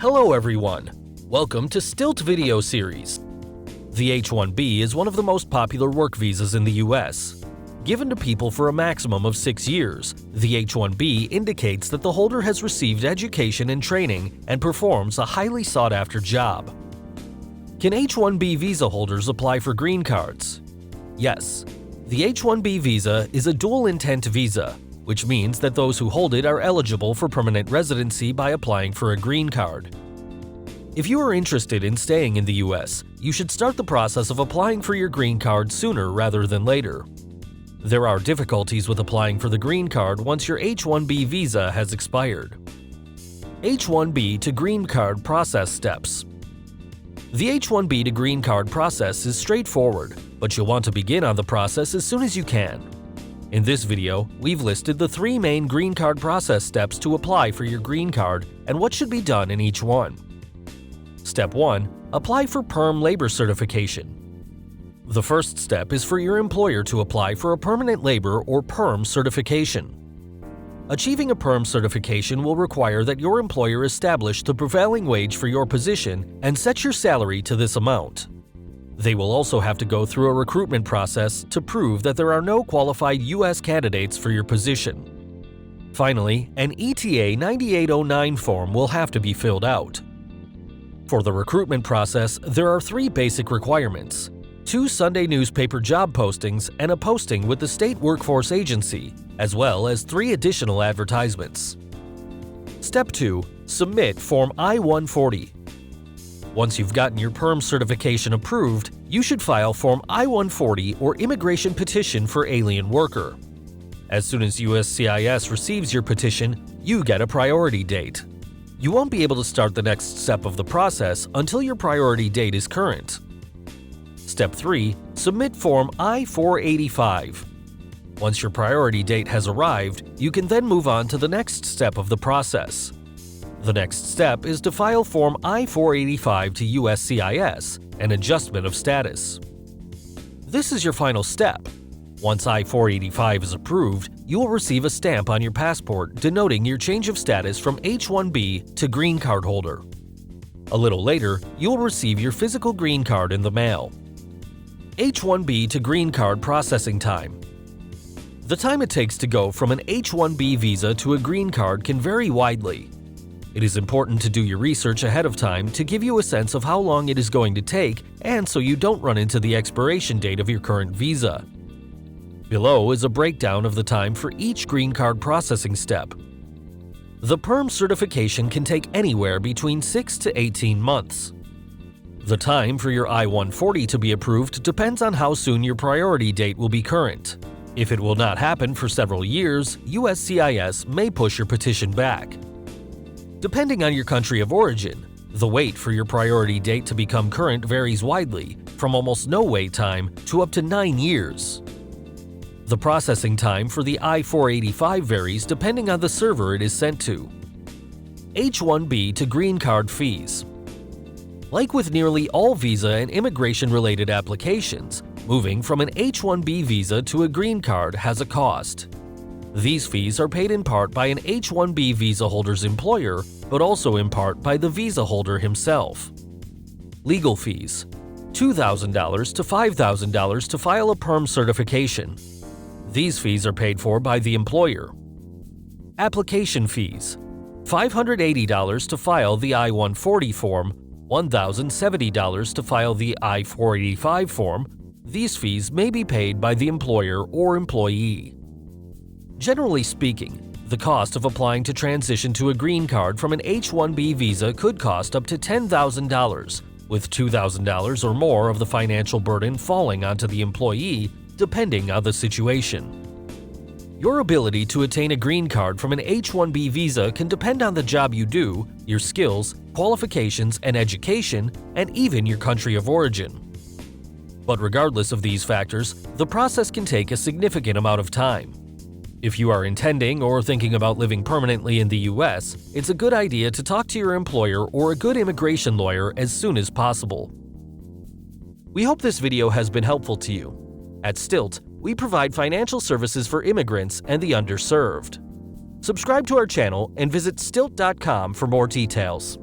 Hello everyone, welcome to Stilt Video Series. The H-1B is one of the most popular work visas in the US. Given to people for a maximum of 6 years, the H-1B indicates that the holder has received education and training and performs a highly sought-after job. Can H-1B visa holders apply for green cards? Yes. The H-1B visa is a dual-intent visa, which means that those who hold it are eligible for permanent residency by applying for a green card. If you are interested in staying in the US, you should start the process of applying for your green card sooner rather than later. There are difficulties with applying for the green card once your H-1B visa has expired. H-1B to green card process steps. The H-1B to green card process is straightforward, but you'll want to begin on the process as soon as you can. In this video, we've listed the 3 main green card process steps to apply for your green card and what should be done in each one. Step 1. Apply for PERM labor certification. The first step is for your employer to apply for a permanent labor or PERM certification. Achieving a PERM certification will require that your employer establish the prevailing wage for your position and set your salary to this amount. They will also have to go through a recruitment process to prove that there are no qualified U.S. candidates for your position. Finally, an ETA 9809 form will have to be filled out. For the recruitment process, there are 3 basic requirements: 2 Sunday newspaper job postings and a posting with the State Workforce Agency, as well as 3 additional advertisements. Step 2. Submit Form I-140. Once you've gotten your PERM certification approved, you should file Form I-140 or Immigration Petition for Alien Worker. As soon as USCIS receives your petition, you get a priority date. You won't be able to start the next step of the process until your priority date is current. Step 3. Submit Form I-485. Once your priority date has arrived, you can then move on to the next step of the process. The next step is to file Form I-485 to USCIS, an adjustment of status. This is your final step. Once I-485 is approved, you will receive a stamp on your passport denoting your change of status from H-1B to green card holder. A little later, you will receive your physical green card in the mail. H-1B to green card processing time. The time it takes to go from an H-1B visa to a green card can vary widely. It is important to do your research ahead of time to give you a sense of how long it is going to take and so you don't run into the expiration date of your current visa. Below is a breakdown of the time for each green card processing step. The PERM certification can take anywhere between 6 to 18 months. The time for your I-140 to be approved depends on how soon your priority date will be current. If it will not happen for several years, USCIS may push your petition back. Depending on your country of origin, the wait for your priority date to become current varies widely, from almost no wait time to up to 9 years. The processing time for the I-485 varies depending on the server it is sent to. H-1B to green card fees. Like with nearly all visa and immigration-related applications, moving from an H-1B visa to a green card has a cost. These fees are paid in part by an H-1B visa holder's employer, but also in part by the visa holder himself. Legal fees: $2,000 to $5,000 to file a PERM certification. These fees are paid for by the employer. Application fees: $580 to file the I-140 form, $1,070 to file the I-485 form. These fees may be paid by the employer or employee. Generally speaking, the cost of applying to transition to a green card from an H-1B visa could cost up to $10,000, with $2,000 or more of the financial burden falling onto the employee, depending on the situation. Your ability to attain a green card from an H-1B visa can depend on the job you do, your skills, qualifications, and education, and even your country of origin. But regardless of these factors, the process can take a significant amount of time. If you are intending or thinking about living permanently in the US, it's a good idea to talk to your employer or a good immigration lawyer as soon as possible. We hope this video has been helpful to you. At Stilt, we provide financial services for immigrants and the underserved. Subscribe to our channel and visit stilt.com for more details.